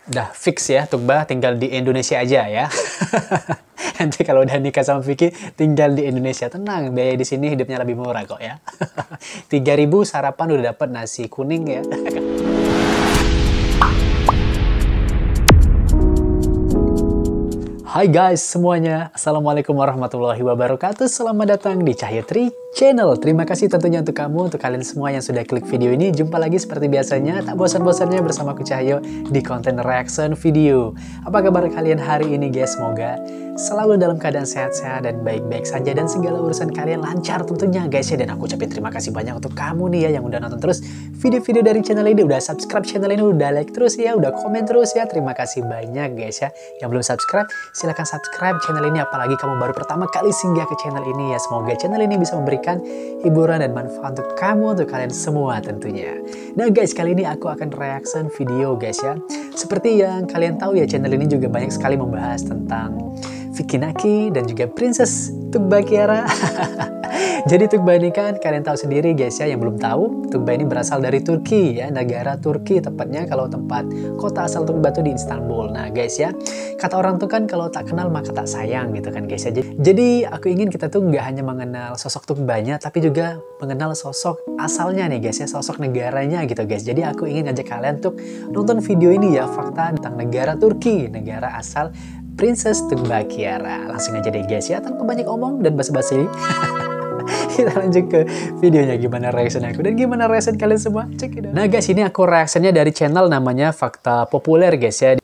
Udah fix ya, Tukba tinggal di Indonesia aja ya. Nanti kalau udah nikah sama Vicky, tinggal di Indonesia. Tenang, biaya di sini hidupnya lebih murah kok ya. 3.000 sarapan udah dapat nasi kuning ya. Hai guys semuanya, Assalamualaikum warahmatullahi wabarakatuh. Selamat datang di Cahyo Tri Channel. Terima kasih tentunya untuk kamu, untuk kalian semua yang sudah klik video ini. Jumpa lagi seperti biasanya, tak bosan-bosannya bersama aku Cahyo di konten reaction video. Apa kabar kalian hari ini guys? Semoga selalu dalam keadaan sehat-sehat dan baik-baik saja, dan segala urusan kalian lancar tentunya guys ya. Dan aku ucapin terima kasih banyak untuk kamu nih ya yang udah nonton terus video-video dari channel ini, udah subscribe channel ini, udah like terus ya, udah komen terus ya. Terima kasih banyak guys ya. Yang belum subscribe, silahkan subscribe channel ini, apalagi kamu baru pertama kali singgah ke channel ini ya. Semoga channel ini bisa memberikan hiburan dan manfaat untuk kamu, untuk kalian semua tentunya. Nah guys, kali ini aku akan reaction video guys ya. Seperti yang kalian tahu ya, channel ini juga banyak sekali membahas tentang Vicky Naki dan juga Princess Tukba Kiara. Jadi Tukba ini kan kalian tahu sendiri guys ya, yang belum tahu, Tukba ini berasal dari Turki ya, negara Turki tepatnya. Kalau tempat kota asal Tukba itu di Istanbul. Nah guys ya, kata orang tuh kan kalau tak kenal maka tak sayang gitu kan guys ya. Jadi aku ingin kita tuh nggak hanya mengenal sosok Tukbanya, tapi juga mengenal sosok asalnya nih guys ya, sosok negaranya gitu guys. Jadi aku ingin ngajak kalian tuh nonton video ini ya, fakta tentang negara Turki, negara asal Princess Tukba Kiara. Langsung aja deh guys ya, tanpa banyak omong dan basa-basi. Kita lanjut ke videonya, gimana reaction aku dan gimana reaction kalian semua. Check it out. Nah guys, ini aku reactionnya dari channel namanya Fakta Populer guys ya.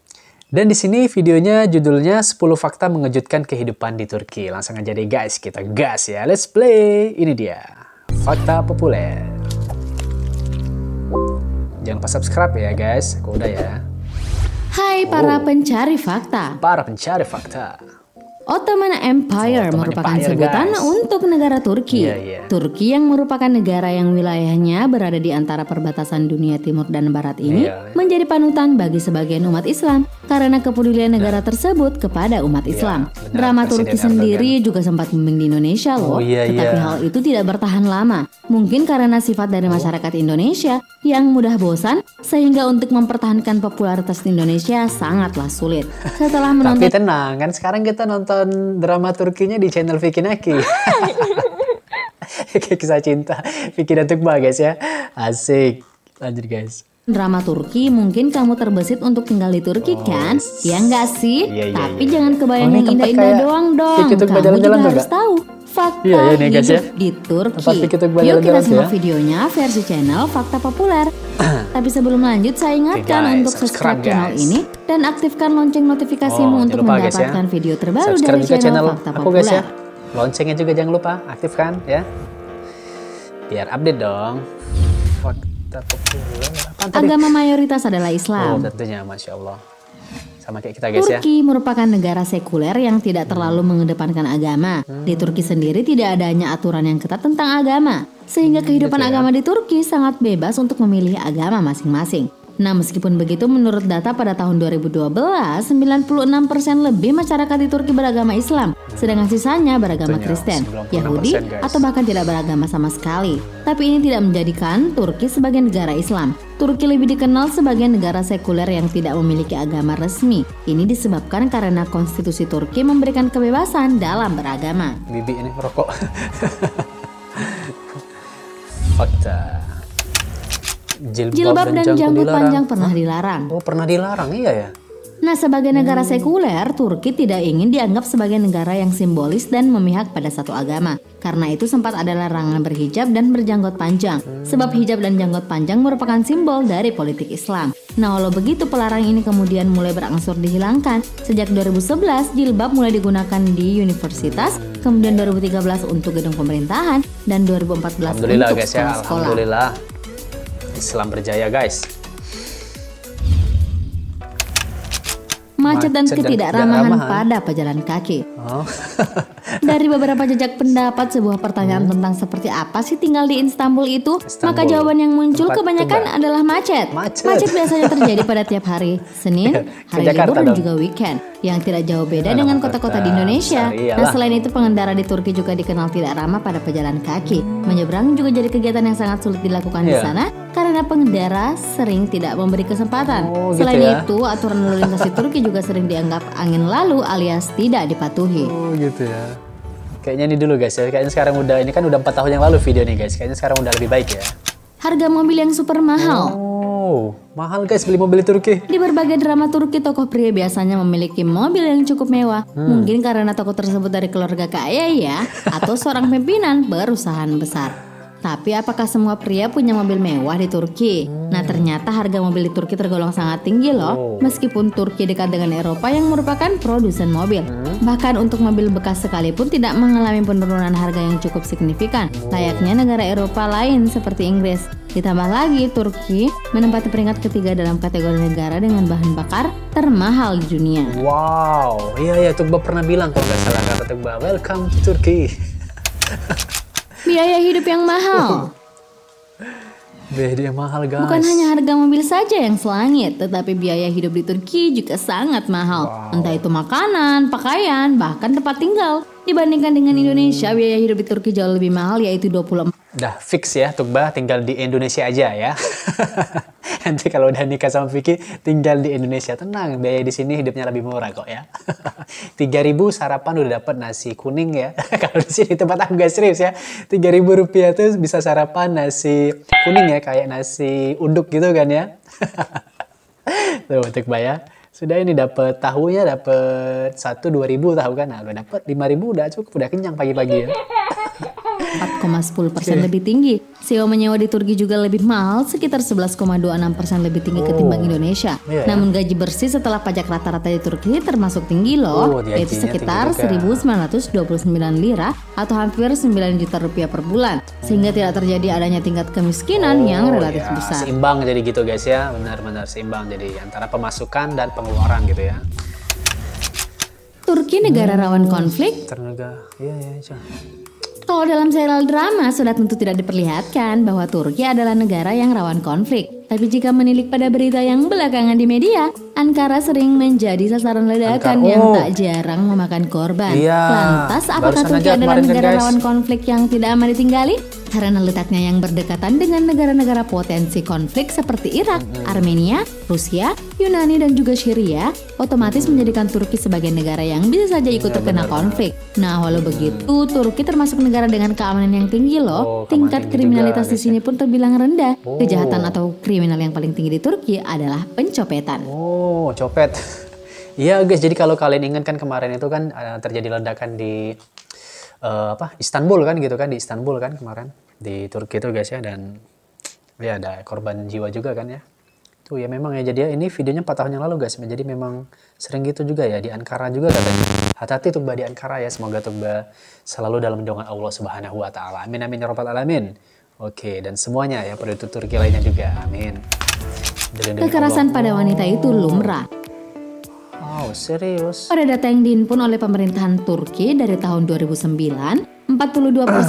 Dan di sini videonya judulnya 10 fakta mengejutkan kehidupan di Turki. Langsung aja deh guys, kita gas ya. Let's play. Ini dia Fakta Populer. Jangan lupa subscribe ya guys. Aku udah ya. Hai para pencari fakta. Para pencari fakta. Ottoman Empire merupakan sebutan untuk negara Turki. Turki yang merupakan negara yang wilayahnya berada di antara perbatasan dunia timur dan barat ini menjadi panutan bagi sebagian umat Islam karena kepedulian negara tersebut kepada umat Islam. Drama Turki sendiri juga sempat booming di Indonesia loh, tetapi hal itu tidak bertahan lama. Mungkin karena sifat dari masyarakat Indonesia yang mudah bosan, sehingga untuk mempertahankan popularitas di Indonesia sangatlah sulit. Setelah menonton, tapi tenang kan, sekarang kita nonton drama Turkinya di channel Vicky Naki. Kisah cinta Vicky dan Tukba guys ya. Asik. Lanjut guys. Drama Turki, mungkin kamu terbesit untuk tinggal di Turki kan? Ya enggak sih? Tapi jangan kebayang yang indah-indah doang dong. Kamu juga harus tahu fakta hidup di Turki. Yuk kita simak videonya versi channel Fakta Populer. Tapi sebelum lanjut, saya ingatkan untuk subscribe channel ini dan aktifkan lonceng notifikasimu untuk mendapatkan video terbaru dari channel Fakta Populer. Loncengnya juga jangan lupa aktifkan ya, biar update dong. Fakta Populer. Agama mayoritas adalah Islam. Tentunya, Masya Allah. Sama kayak kita guys ya. Turki merupakan negara sekuler yang tidak terlalu mengedepankan agama. Di Turki sendiri tidak adanya aturan yang ketat tentang agama, sehingga kehidupan agama di Turki sangat bebas untuk memilih agama masing-masing. Nah, meskipun begitu, menurut data pada tahun 2012, 96% lebih masyarakat di Turki beragama Islam, sedangkan sisanya beragama Kristen, Yahudi, atau bahkan tidak beragama sama sekali. Tapi ini tidak menjadikan Turki sebagai negara Islam. Turki lebih dikenal sebagai negara sekuler yang tidak memiliki agama resmi. Ini disebabkan karena konstitusi Turki memberikan kebebasan dalam beragama. Bibi ini merokok. Fakta. Jilbab dan janggut panjang pernah dilarang. Oh, pernah dilarang, iya ya. Nah, sebagai negara sekuler, Turki tidak ingin dianggap sebagai negara yang simbolis dan memihak pada satu agama. Karena itu sempat ada larangan berhijab dan berjanggut panjang. Sebab hijab dan janggut panjang merupakan simbol dari politik Islam. Nah, walau begitu, pelarangan ini kemudian mulai berangsur dihilangkan. Sejak 2011, jilbab mulai digunakan di universitas, kemudian 2013 untuk gedung pemerintahan, dan 2014 untuk sekolah-sekolah. Alhamdulillah. Islam berjaya guys. Macet dan ketidakramahan pada pejalan kaki. Dari beberapa jejak pendapat, sebuah pertanyaan tentang seperti apa sih tinggal di Istanbul itu, maka jawaban yang muncul kebanyakan adalah macet. Macet biasanya terjadi pada tiap hari Senin, hari libur dan juga weekend, yang tidak jauh beda dengan kota-kota di Indonesia. Dan selain itu, pengendara di Turki juga dikenal tidak ramah pada pejalan kaki. Menyeberang juga jadi kegiatan yang sangat sulit dilakukan di sana karena karena pengendara sering tidak memberi kesempatan. Gitu Selain ya. itu, aturan lalu lintas di Turki juga sering dianggap angin lalu alias tidak dipatuhi. Oh gitu ya. Kayaknya ini dulu guys ya. Kayaknya sekarang ini kan udah 4 tahun yang lalu video nih guys. Kayaknya sekarang udah lebih baik ya. Harga mobil yang super mahal. Oh, mahal guys beli mobil di Turki. Di berbagai drama Turki, tokoh pria biasanya memiliki mobil yang cukup mewah. Mungkin karena tokoh tersebut dari keluarga kaya ya, atau seorang pimpinan perusahaan besar. Tapi apakah semua pria punya mobil mewah di Turki? Nah, ternyata harga mobil di Turki tergolong sangat tinggi loh. Meskipun Turki dekat dengan Eropa yang merupakan produsen mobil. Bahkan untuk mobil bekas sekalipun tidak mengalami penurunan harga yang cukup signifikan. Layaknya negara Eropa lain seperti Inggris. Ditambah lagi, Turki menempati peringkat ketiga dalam kategori negara dengan bahan bakar termahal di dunia. Wow, iya Tugba pernah bilang kalau nggak salah kata Tugba, welcome to Turkey. Biaya hidup yang mahal. Biaya mahal guys. Bukan hanya harga mobil saja yang selangit, tetapi biaya hidup di Turki juga sangat mahal. Entah itu makanan, pakaian, bahkan tempat tinggal. Dibandingkan dengan Indonesia, biaya hidup di Turki jauh lebih mahal, yaitu 24. Udah fix ya Tugba, tinggal di Indonesia aja ya. Nanti kalau udah nikah sama Vicky, tinggal di Indonesia. Tenang, biaya di sini hidupnya lebih murah kok ya. 3.000 sarapan udah dapat nasi kuning ya. Kalau di sini tempat aku gak serius ya. 3.000 rupiah tuh bisa sarapan nasi kuning ya, kayak nasi uduk gitu kan ya. Tuh Tugba ya. Sudah ini dapat tahunya, dapat 1-2.000 tahu kan. Nah, udah dapat 5.000 udah cukup, udah kenyang pagi-pagi ya. 4,10% lebih tinggi. Sewa menyewa di Turki juga lebih mahal, sekitar 11,26% lebih tinggi ketimbang Indonesia. Iya, Namun gaji bersih setelah pajak rata-rata di Turki termasuk tinggi loh, yaitu sekitar 1.929 lira atau hampir 9 juta rupiah per bulan. Sehingga tidak terjadi adanya tingkat kemiskinan yang relatif besar. Seimbang jadi gitu guys ya, benar-benar seimbang jadi antara pemasukan dan pengeluaran gitu ya. Turki negara rawan konflik. Iya. Kalau dalam serial drama sudah tentu tidak diperlihatkan bahwa Turki adalah negara yang rawan konflik. Tapi jika menilik pada berita yang belakangan di media, Ankara sering menjadi sasaran ledakan yang tak jarang memakan korban. Lantas, apakah Turki adalah negara rawan konflik yang tidak aman ditinggali? Karena letaknya yang berdekatan dengan negara-negara potensi konflik seperti Irak, Armenia, Rusia, Yunani, dan juga Syria, otomatis menjadikan Turki sebagai negara yang bisa saja ikut terkena konflik. Nah, walau begitu, Turki termasuk negara dengan keamanan yang tinggi loh. Tingkat kriminalitas di sini pun terbilang rendah. Kejahatan atau kriminal yang paling tinggi di Turki adalah pencopetan. Oh, copet. Iya guys, jadi kalau kalian ingat kan kemarin itu kan terjadi ledakan di Istanbul kan gitu kan, di Istanbul kan kemarin di Turki itu guys ya, dan ya ada korban jiwa juga kan ya. Tuh ya memang ya, jadi ini videonya 4 tahun yang lalu guys, jadi memang sering gitu juga ya di Ankara juga katanya. Hati-hati Tugba di Ankara ya, semoga Tugba selalu dalam lindungan Allah Subhanahu wa taala. Amin amin ya rabbal alamin. Oke, dan semuanya ya penduduk Turki lainnya juga. Amin. Kekerasan pada wanita itu lumrah. Oh, serius? Pada data yang dihimpun oleh pemerintahan Turki dari tahun 2009, 42%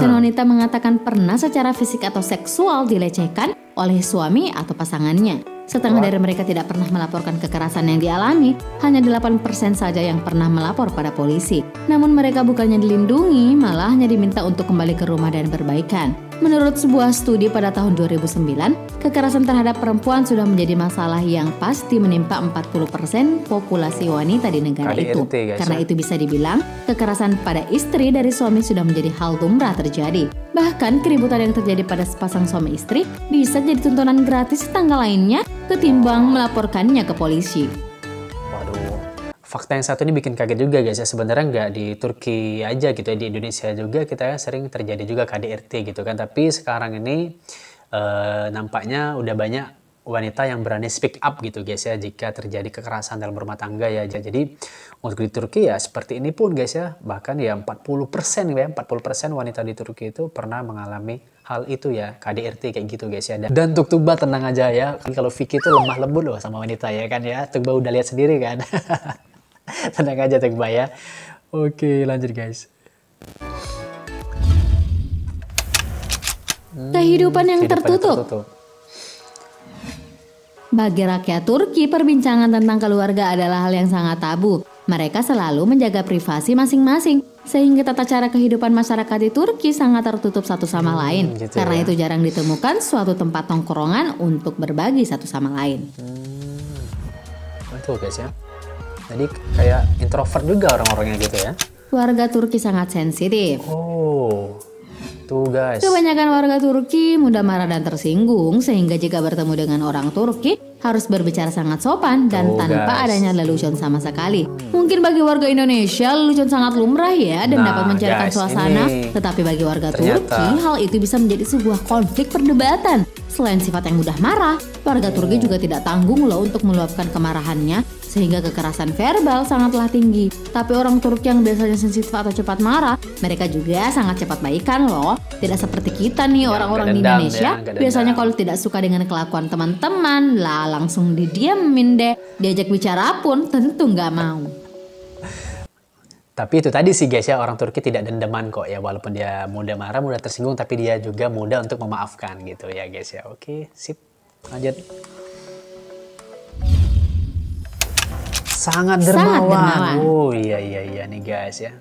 wanita mengatakan pernah secara fisik atau seksual dilecehkan oleh suami atau pasangannya. Setengah dari mereka tidak pernah melaporkan kekerasan yang dialami, hanya 8% saja yang pernah melapor pada polisi. Namun mereka bukannya dilindungi, malah hanya diminta untuk kembali ke rumah dan berbaikan. Menurut sebuah studi pada tahun 2009, kekerasan terhadap perempuan sudah menjadi masalah yang pasti menimpa 40% populasi wanita di negara itu. Karena itu bisa dibilang, kekerasan pada istri dari suami sudah menjadi hal lumrah terjadi. Bahkan keributan yang terjadi pada sepasang suami istri bisa jadi tontonan gratis tangga lainnya ketimbang melaporkannya ke polisi. Waduh, fakta yang satu ini bikin kaget juga guys ya. Sebenarnya nggak di Turki aja gitu ya, di Indonesia juga kita sering terjadi juga KDRT gitu kan. Tapi sekarang ini nampaknya udah banyak wanita yang berani speak up gitu guys ya, jika terjadi kekerasan dalam rumah tangga ya. Jadi untuk di Turki ya seperti ini pun guys ya, bahkan ya 40% ya, 40% wanita di Turki itu pernah mengalami hal itu ya, KDRT kayak gitu guys ya. Dan untuk Tugba tenang aja ya, kalau Vicky itu lemah lembut loh sama wanita ya kan ya, Tugba udah lihat sendiri kan. Tenang aja Tugba ya. Oke, lanjut guys. Kehidupan yang tertutup. Bagi rakyat Turki, perbincangan tentang keluarga adalah hal yang sangat tabu. Mereka selalu menjaga privasi masing-masing, sehingga tata cara kehidupan masyarakat di Turki sangat tertutup satu sama lain. Gitu Karena ya. itu jarang ditemukan suatu tempat tongkrongan untuk berbagi satu sama lain. Itu guys ya. Jadi kayak introvert juga orang-orangnya gitu ya. Warga Turki sangat sensitif. Oh, tuh guys. Kebanyakan warga Turki mudah marah dan tersinggung, sehingga jika bertemu dengan orang Turki harus berbicara sangat sopan dan Tuh, tanpa guys. adanya lelucon sama sekali. Mungkin bagi warga Indonesia lelucon sangat lumrah ya dan Nah, dapat mencairkan guys, suasana, ini tetapi bagi warga ternyata Turki hal itu bisa menjadi sebuah konflik perdebatan. Selain sifat yang mudah marah, warga Turki juga tidak tanggung loh untuk meluapkan kemarahannya, sehingga kekerasan verbal sangatlah tinggi. Tapi orang Turki yang biasanya sensitif atau cepat marah, mereka juga sangat cepat baikan loh. Tidak seperti kita nih orang-orang di nggak dendam Indonesia, ya, nggak dendam. biasanya kalau tidak suka dengan kelakuan teman-teman, lah langsung didiemin deh. Diajak bicara pun tentu nggak mau. Tapi itu tadi sih guys ya, orang Turki tidak dendaman kok ya, walaupun dia mudah marah, mudah tersinggung, tapi dia juga mudah untuk memaafkan gitu ya guys ya. Oke, sip. Lanjut. Sangat dermawan. dermawan. Oh iya nih guys ya.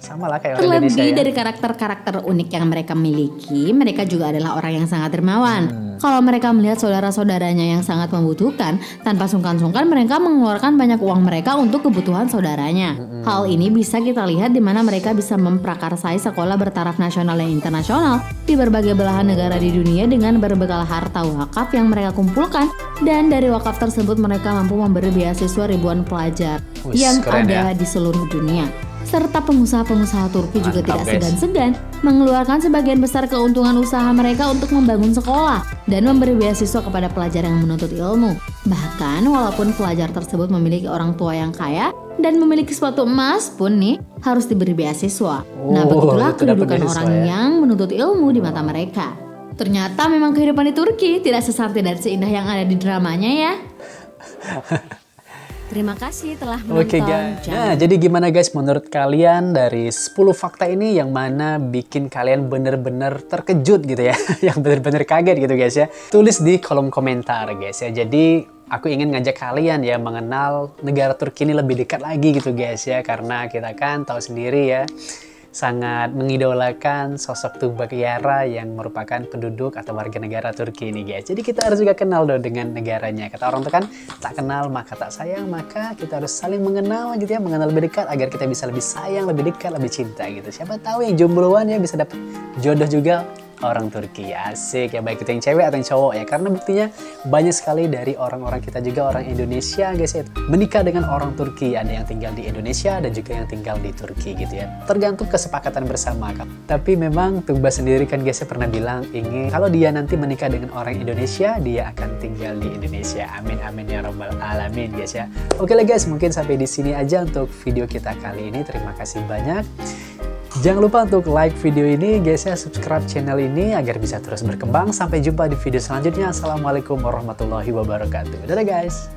Sama lah kayak orang Indonesia Terlebih ya. dari karakter-karakter unik yang mereka miliki, mereka juga adalah orang yang sangat dermawan. Kalau mereka melihat saudara-saudaranya yang sangat membutuhkan, tanpa sungkan-sungkan mereka mengeluarkan banyak uang mereka untuk kebutuhan saudaranya. Hal ini bisa kita lihat di mana mereka bisa memprakarsai sekolah bertaraf nasional dan internasional di berbagai belahan negara di dunia dengan berbekal harta wakaf yang mereka kumpulkan, dan dari wakaf tersebut mereka mampu memberi beasiswa ribuan pelajar Wih, yang keren ada ya. di seluruh dunia. Serta pengusaha-pengusaha Turki juga Mantap, tidak guys. segan-segan mengeluarkan sebagian besar keuntungan usaha mereka untuk membangun sekolah dan memberi beasiswa kepada pelajar yang menuntut ilmu. Bahkan walaupun pelajar tersebut memiliki orang tua yang kaya dan memiliki sepatu emas pun nih harus diberi beasiswa. Nah, begitulah itu dapat kedudukan beasiswa orang ya. yang menuntut ilmu di mata mereka. Ternyata memang kehidupan di Turki tidak sesantai dan seindah yang ada di dramanya ya. Terima kasih telah menonton. Oke guys. Nah, Jangan jadi gimana guys menurut kalian dari 10 fakta ini yang mana bikin kalian bener-bener terkejut gitu ya. Yang bener-bener kaget gitu guys ya. Tulis di kolom komentar guys ya. Jadi aku ingin ngajak kalian ya mengenal negara Turki ini lebih dekat lagi gitu guys ya. Karena kita kan tahu sendiri ya, sangat mengidolakan sosok Tuğba Yara yang merupakan penduduk atau warga negara Turki ini guys. Jadi kita harus juga kenal dong dengan negaranya. Kata orang tuh kan, tak kenal maka tak sayang, maka kita harus saling mengenal gitu ya, mengenal lebih dekat agar kita bisa lebih sayang, lebih dekat, lebih cinta gitu. Siapa tahu yang jombloan ya bisa dapat jodoh juga orang Turki. Asik ya, baik itu yang cewek atau yang cowok ya, karena buktinya banyak sekali dari orang-orang kita juga orang Indonesia guys ya menikah dengan orang Turki. Ada yang tinggal di Indonesia dan juga yang tinggal di Turki gitu ya, tergantung kesepakatan bersama kan. Tapi memang Tuğba sendiri kan guys ya pernah bilang ingin kalau dia nanti menikah dengan orang Indonesia, dia akan tinggal di Indonesia. Amin amin ya robbal alamin guys ya. Oke lah guys, mungkin sampai di sini aja untuk video kita kali ini. Terima kasih banyak. Jangan lupa untuk like video ini guys ya, subscribe channel ini agar bisa terus berkembang. Sampai jumpa di video selanjutnya. Assalamualaikum warahmatullahi wabarakatuh. Dadah guys.